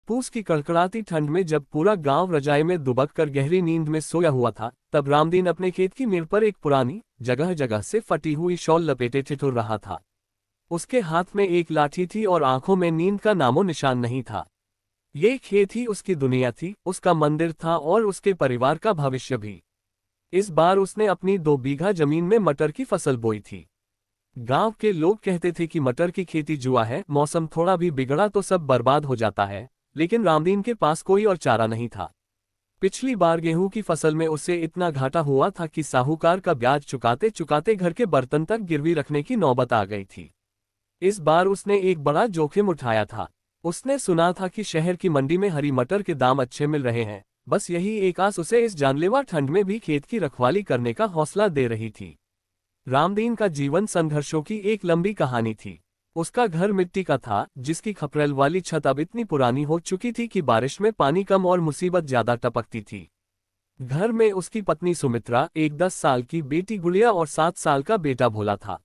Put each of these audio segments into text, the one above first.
पूस की कड़कड़ाती ठंड में जब पूरा गांव रजाई में दुबककर गहरी नींद में सोया हुआ था, तब रामदीन अपने खेत की मेड़ पर एक पुरानी, जगह जगह से फटी हुई शॉल लपेटे ठिठुर रहा था। उसके हाथ में एक लाठी थी और आंखों में नींद का नामो निशान नहीं था। ये खेत ही उसकी दुनिया थी, उसका मंदिर था और उसके परिवार का भविष्य भी। इस बार उसने अपनी 2 बीघा जमीन में मटर की फसल बोई थी। गांव के लोग कहते थे कि मटर की खेती जुआ है, मौसम थोड़ा भी बिगड़ा तो सब बर्बाद हो जाता है, लेकिन रामदीन के पास कोई और चारा नहीं था। पिछली बार गेहूं की फसल में उसे इतना घाटा हुआ था कि साहूकार का ब्याज चुकाते चुकाते घर के बर्तन तक गिरवी रखने की नौबत आ गई थी। इस बार उसने एक बड़ा जोखिम उठाया था। उसने सुना था कि शहर की मंडी में हरी मटर के दाम अच्छे मिल रहे हैं। बस यही एक आस उसे इस जानलेवा ठंड में भी खेत की रखवाली करने का हौसला दे रही थी। रामदीन का जीवन संघर्षों की एक लंबी कहानी थी। उसका घर मिट्टी का था, जिसकी खपरेल वाली छत अब इतनी पुरानी हो चुकी थी कि बारिश में पानी कम और मुसीबत ज्यादा टपकती थी। घर में उसकी पत्नी सुमित्रा, एक 10 साल की बेटी गुड़िया और 7 साल का बेटा भोला था।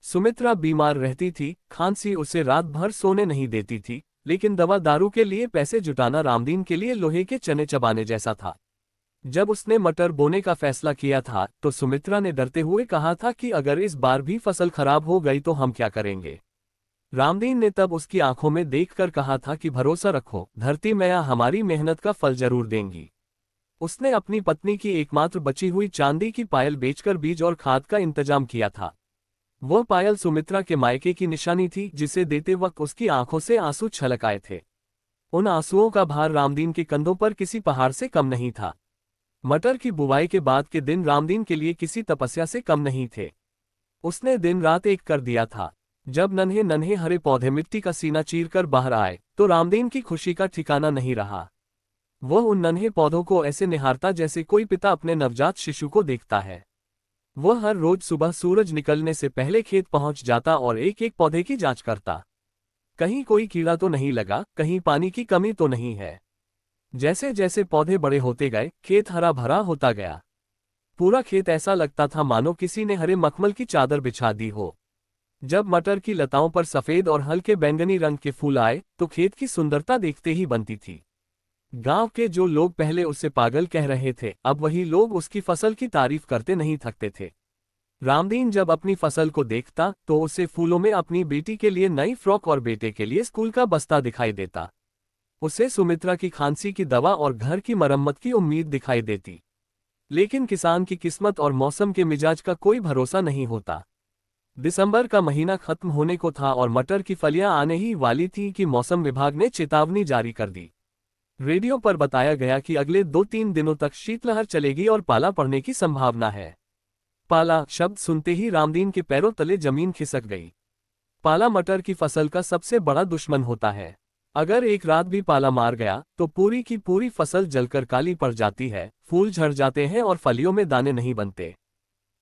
सुमित्रा बीमार रहती थी, खांसी उसे रात भर सोने नहीं देती थी, लेकिन दवा दारू के लिए पैसे जुटाना रामदीन के लिए लोहे के चने चबाने जैसा था। जब उसने मटर बोने का फैसला किया था, तो सुमित्रा ने डरते हुए कहा था कि अगर इस बार भी फसल खराब हो गई तो हम क्या करेंगे। रामदीन ने तब उसकी आंखों में देखकर कहा था कि भरोसा रखो, धरती मैया हमारी मेहनत का फल जरूर देंगी। उसने अपनी पत्नी की एकमात्र बची हुई चांदी की पायल बेचकर बीज और खाद का इंतजाम किया था। वह पायल सुमित्रा के मायके की निशानी थी, जिसे देते वक्त उसकी आंखों से आंसू छलक आए थे। उन आंसुओं का भार रामदीन के कंधों पर किसी पहाड़ से कम नहीं था। मटर की बुवाई के बाद के दिन रामदीन के लिए किसी तपस्या से कम नहीं थे। उसने दिन रात एक कर दिया था। जब नन्हे नन्हे हरे पौधे मिट्टी का सीना चीरकर बाहर आए, तो रामदीन की खुशी का ठिकाना नहीं रहा। वह उन नन्हे पौधों को ऐसे निहारता जैसे कोई पिता अपने नवजात शिशु को देखता है। वह हर रोज सुबह सूरज निकलने से पहले खेत पहुंच जाता और एक एक पौधे की जांच करता। कहीं कोई कीड़ा तो नहीं लगा, कहीं पानी की कमी तो नहीं है। जैसे जैसे पौधे बड़े होते गए, खेत हरा भरा होता गया। पूरा खेत ऐसा लगता था मानो किसी ने हरे मखमल की चादर बिछा दी हो। जब मटर की लताओं पर सफेद और हल्के बैंगनी रंग के फूल आए, तो खेत की सुंदरता देखते ही बनती थी। गांव के जो लोग पहले उसे पागल कह रहे थे, अब वही लोग उसकी फसल की तारीफ करते नहीं थकते थे। रामदीन जब अपनी फसल को देखता, तो उसे फूलों में अपनी बेटी के लिए नई फ्रॉक और बेटे के लिए स्कूल का बस्ता दिखाई देता। उसे सुमित्रा की खांसी की दवा और घर की मरम्मत की उम्मीद दिखाई देती। लेकिन किसान की किस्मत और मौसम के मिजाज का कोई भरोसा नहीं होता। दिसंबर का महीना खत्म होने को था और मटर की फलियां आने ही वाली थी कि मौसम विभाग ने चेतावनी जारी कर दी। रेडियो पर बताया गया कि अगले 2-3 दिनों तक शीतलहर चलेगी और पाला पड़ने की संभावना है। पाला शब्द सुनते ही रामदीन के पैरों तले जमीन खिसक गई। पाला मटर की फसल का सबसे बड़ा दुश्मन होता है। अगर एक रात भी पाला मार गया, तो पूरी की पूरी फसल जलकर काली पड़ जाती है, फूल झड़ जाते हैं और फलियों में दाने नहीं बनते।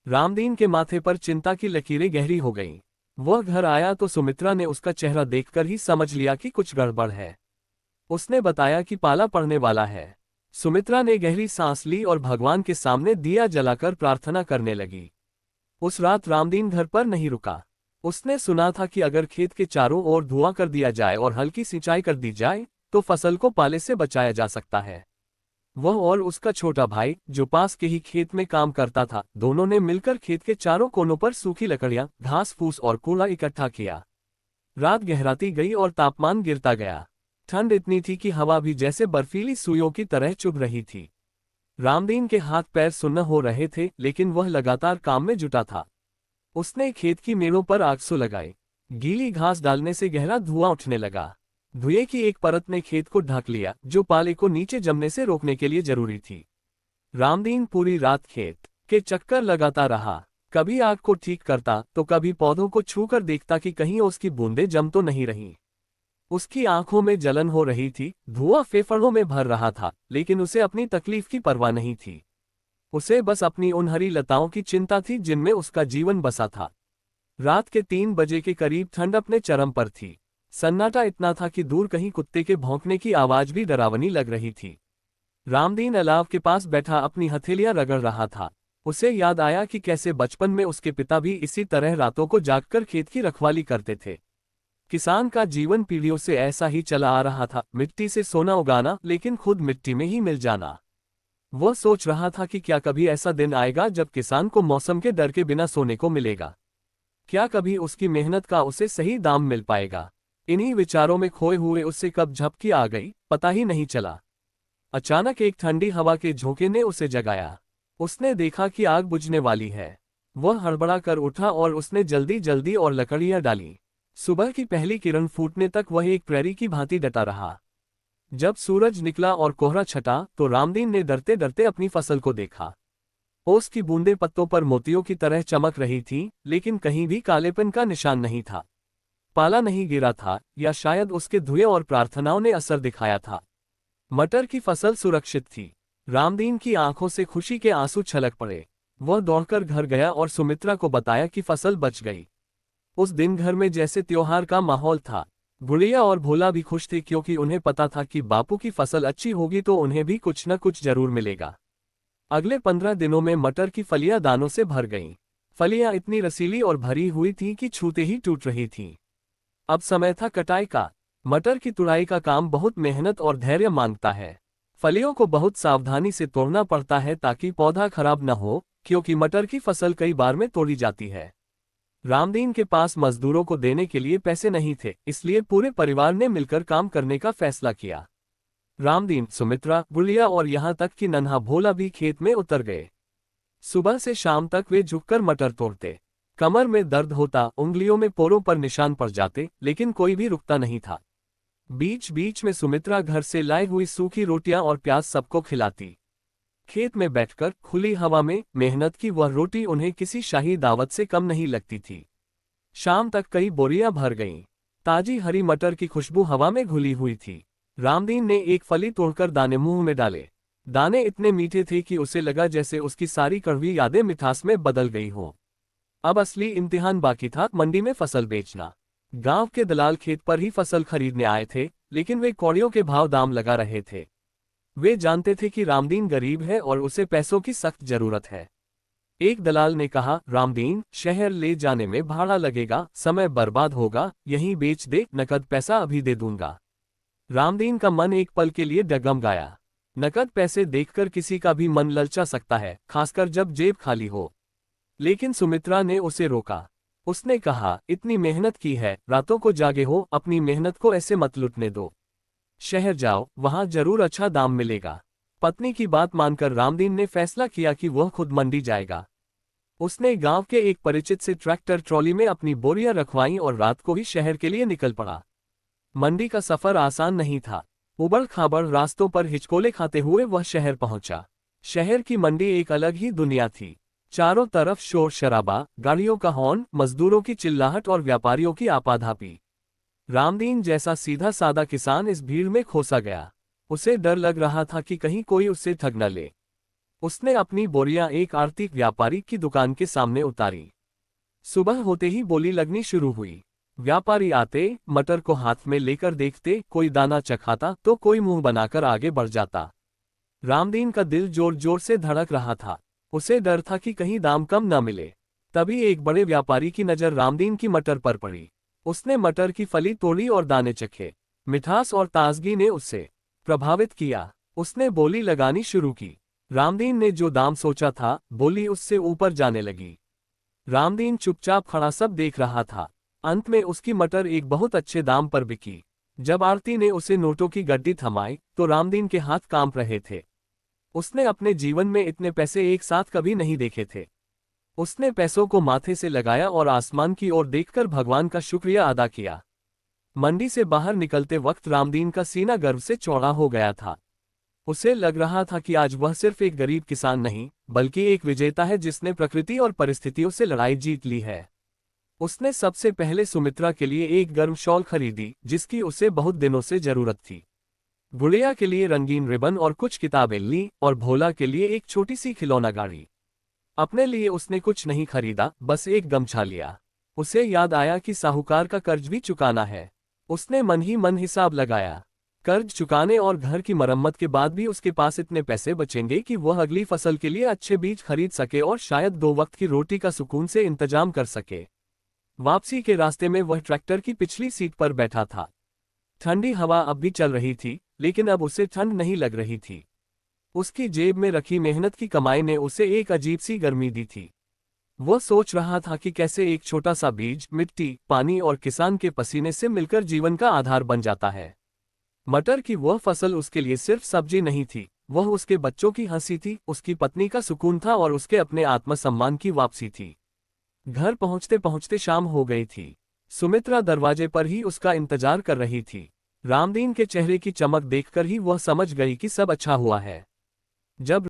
रामदीन के माथे पर चिंता की लकीरें गहरी हो गईं। वह घर आया तो सुमित्रा ने उसका चेहरा देखकर ही समझ लिया कि कुछ गड़बड़ है। उसने बताया कि पाला पड़ने वाला है। सुमित्रा ने गहरी सांस ली और भगवान के सामने दिया जलाकर प्रार्थना करने लगी। उस रात रामदीन घर पर नहीं रुका। उसने सुना था कि अगर खेत के चारों ओर धुआं कर दिया जाए और हल्की सिंचाई कर दी जाए, तो फसल को पाले से बचाया जा सकता है। वह और उसका छोटा भाई, जो पास के ही खेत में काम करता था, दोनों ने मिलकर खेत के चारों कोनों पर सूखी लकड़ियां, घास फूस और कूड़ा इकट्ठा किया। रात गहराती गई और तापमान गिरता गया। ठंड इतनी थी कि हवा भी जैसे बर्फीली सुइयों की तरह चुभ रही थी। रामदीन के हाथ पैर सुन्न हो रहे थे, लेकिन वह लगातार काम में जुटा था। उसने खेत की मेड़ों पर आग लगाई। गीली घास डालने से गहरा धुआं उठने लगा। धुएं की एक परत ने खेत को ढक लिया, जो पाले को नीचे जमने से रोकने के लिए जरूरी थी। रामदीन पूरी रात खेत के चक्कर लगाता रहा। कभी आग को ठीक करता, तो कभी पौधों को छूकर देखता कि कहीं उसकी बूंदें जम तो नहीं रहीं। उसकी आंखों में जलन हो रही थी, धुआं फेफड़ों में भर रहा था, लेकिन उसे अपनी तकलीफ की परवाह नहीं थी। उसे बस अपनी उन हरी लताओं की चिंता थी जिनमें उसका जीवन बसा था। रात के 3 बजे के करीब ठंड अपने चरम पर थी। सन्नाटा इतना था कि दूर कहीं कुत्ते के भौंकने की आवाज भी डरावनी लग रही थी। रामदीन अलाव के पास बैठा अपनी हथेलियां रगड़ रहा था। उसे याद आया कि कैसे बचपन में उसके पिता भी इसी तरह रातों को जागकर खेत की रखवाली करते थे। किसान का जीवन पीढ़ियों से ऐसा ही चला आ रहा था, मिट्टी से सोना उगाना लेकिन खुद मिट्टी में ही मिल जाना। वह सोच रहा था कि क्या कभी ऐसा दिन आएगा जब किसान को मौसम के डर के बिना सोने को मिलेगा। क्या कभी उसकी मेहनत का उसे सही दाम मिल पाएगा। इन्हीं विचारों में खोए हुए उससे कब झपकी आ गई, पता ही नहीं चला। अचानक एक ठंडी हवा के झोंके ने उसे जगाया। उसने देखा कि आग बुझने वाली है। वह हड़बड़ा कर उठा और उसने जल्दी जल्दी और लकड़ियां डाली। सुबह की पहली किरण फूटने तक वह एक प्रहरी की भांति डटा रहा। जब सूरज निकला और कोहरा छटा तो रामदीन ने डरते डरते अपनी फसल को देखा। ओस की बूंदें पत्तों पर मोतियों की तरह चमक रही थीं, लेकिन कहीं भी कालेपन का निशान नहीं था। पाला नहीं गिरा था, या शायद उसके धुएं और प्रार्थनाओं ने असर दिखाया था। मटर की फसल सुरक्षित थी। रामदीन की आंखों से खुशी के आंसू छलक पड़े। वह दौड़कर घर गया और सुमित्रा को बताया कि फसल बच गई। उस दिन घर में जैसे त्योहार का माहौल था। गुड़िया और भोला भी खुश थे, क्योंकि उन्हें पता था कि बापू की फसल अच्छी होगी तो उन्हें भी कुछ न कुछ जरूर मिलेगा। अगले 15 दिनों में मटर की फलियां दानों से भर गईं। फलियां इतनी रसीली और भरी हुई थीं कि छूते ही टूट रही थीं। अब समय था कटाई का। मटर की तुड़ाई का काम बहुत मेहनत और धैर्य मांगता है। फलियों को बहुत सावधानी से तोड़ना पड़ता है ताकि पौधा खराब न हो, क्योंकि मटर की फसल कई बार में तोड़ी जाती है। रामदीन के पास मजदूरों को देने के लिए पैसे नहीं थे, इसलिए पूरे परिवार ने मिलकर काम करने का फैसला किया। रामदीन, सुमित्रा, गुड़िया और यहाँ तक कि नन्हा भोला भी खेत में उतर गए। सुबह से शाम तक वे झुककर मटर तोड़ते। कमर में दर्द होता, उंगलियों में पोरों पर निशान पड़ जाते, लेकिन कोई भी रुकता नहीं था। बीच बीच में सुमित्रा घर से लाई हुई सूखी रोटियां और प्याज सबको खिलाती। खेत में बैठकर खुली हवा में मेहनत की वह रोटी उन्हें किसी शाही दावत से कम नहीं लगती थी। शाम तक कई बोरियां भर गईं। ताजी हरी मटर की खुशबू हवा में घुली हुई थी। रामदीन ने एक फली तोड़कर दाने मुंह में डाले। दाने इतने मीठे थे कि उसे लगा जैसे उसकी सारी कड़वी यादें मिठास में बदल गई हों। अब असली इम्तिहान बाकी था, मंडी में फसल बेचना। गांव के दलाल खेत पर ही फसल खरीदने आए थे, लेकिन वे कौड़ियों के भाव दाम लगा रहे थे। वे जानते थे कि रामदीन गरीब है और उसे पैसों की सख्त जरूरत है। एक दलाल ने कहा, रामदीन, शहर ले जाने में भाड़ा लगेगा, समय बर्बाद होगा, यहीं बेच दे, नकद पैसा अभी दे दूंगा। रामदीन का मन एक पल के लिए डगमगाया। नकद पैसे देखकर किसी का भी मन ललचा सकता है, खासकर जब जेब खाली हो। लेकिन सुमित्रा ने उसे रोका। उसने कहा, इतनी मेहनत की है, रातों को जागे हो, अपनी मेहनत को ऐसे मत लुटने दो। शहर जाओ, वहां जरूर अच्छा दाम मिलेगा। पत्नी की बात मानकर रामदीन ने फैसला किया कि वह खुद मंडी जाएगा। उसने गांव के एक परिचित से ट्रैक्टर ट्रॉली में अपनी बोरियां रखवाईं और रात को ही शहर के लिए निकल पड़ा। मंडी का सफर आसान नहीं था। उबड़ खाबड़ रास्तों पर हिचकोले खाते हुए वह शहर पहुंचा। शहर की मंडी एक अलग ही दुनिया थी। चारों तरफ शोर शराबा, गाड़ियों का हॉर्न, मजदूरों की चिल्लाहट और व्यापारियों की आपाधापी। रामदीन जैसा सीधा सादा किसान इस भीड़ में खोसा गया। उसे डर लग रहा था कि कहीं कोई उससे ठग न ले। उसने अपनी बोरियां एक आर्थिक व्यापारी की दुकान के सामने उतारी। सुबह होते ही बोली लगनी शुरू हुई। व्यापारी आते, मटर को हाथ में लेकर देखते, कोई दाना चखाता तो कोई मुंह बनाकर आगे बढ़ जाता। रामदीन का दिल जोर जोर से धड़क रहा था। उसे डर था कि कहीं दाम कम न मिले। तभी एक बड़े व्यापारी की नजर रामदीन की मटर पर पड़ी। उसने मटर की फली तोड़ी और दाने चखे। मिठास और ताजगी ने उसे प्रभावित किया। उसने बोली लगानी शुरू की। रामदीन ने जो दाम सोचा था, बोली उससे ऊपर जाने लगी। रामदीन चुपचाप खड़ा सब देख रहा था। अंत में उसकी मटर एक बहुत अच्छे दाम पर बिकी। जब आरती ने उसे नोटों की गड्डी थमाई तो रामदीन के हाथ कांप रहे थे। उसने अपने जीवन में इतने पैसे एक साथ कभी नहीं देखे थे। उसने पैसों को माथे से लगाया और आसमान की ओर देखकर भगवान का शुक्रिया अदा किया। मंडी से बाहर निकलते वक्त रामदीन का सीना गर्व से चौड़ा हो गया था। उसे लग रहा था कि आज वह सिर्फ एक गरीब किसान नहीं, बल्कि एक विजेता है जिसने प्रकृति और परिस्थितियों से लड़ाई जीत ली है। उसने सबसे पहले सुमित्रा के लिए एक गर्म शॉल खरीदी, जिसकी उसे बहुत दिनों से जरूरत थी। गुड़िया के लिए रंगीन रिबन और कुछ किताबें ली, और भोला के लिए एक छोटी सी खिलौना गाड़ी। अपने लिए उसने कुछ नहीं खरीदा, बस एक गमछा लिया। उसे याद आया कि साहूकार का कर्ज भी चुकाना है। उसने मन ही मन हिसाब लगाया। कर्ज चुकाने और घर की मरम्मत के बाद भी उसके पास इतने पैसे बचेंगे कि वह अगली फसल के लिए अच्छे बीज खरीद सके और शायद 2 वक्त की रोटी का सुकून से इंतजाम कर सके। वापसी के रास्ते में वह ट्रैक्टर की पिछली सीट पर बैठा था। ठंडी हवा अब भी चल रही थी, लेकिन अब उसे ठंड नहीं लग रही थी। उसकी जेब में रखी मेहनत की कमाई ने उसे एक अजीब सी गर्मी दी थी। वह सोच रहा था कि कैसे एक छोटा सा बीज मिट्टी, पानी और किसान के पसीने से मिलकर जीवन का आधार बन जाता है। मटर की वह फसल उसके लिए सिर्फ सब्जी नहीं थी, वह उसके बच्चों की हंसी थी, उसकी पत्नी का सुकून था और उसके अपने आत्मसम्मान की वापसी थी। घर पहुंचते पहुंचते शाम हो गई थी। सुमित्रा दरवाजे पर ही उसका इंतजार कर रही थी। रामदीन के चेहरे की चमक देखकर ही वह समझ गई कि सब अच्छा हुआ है। जब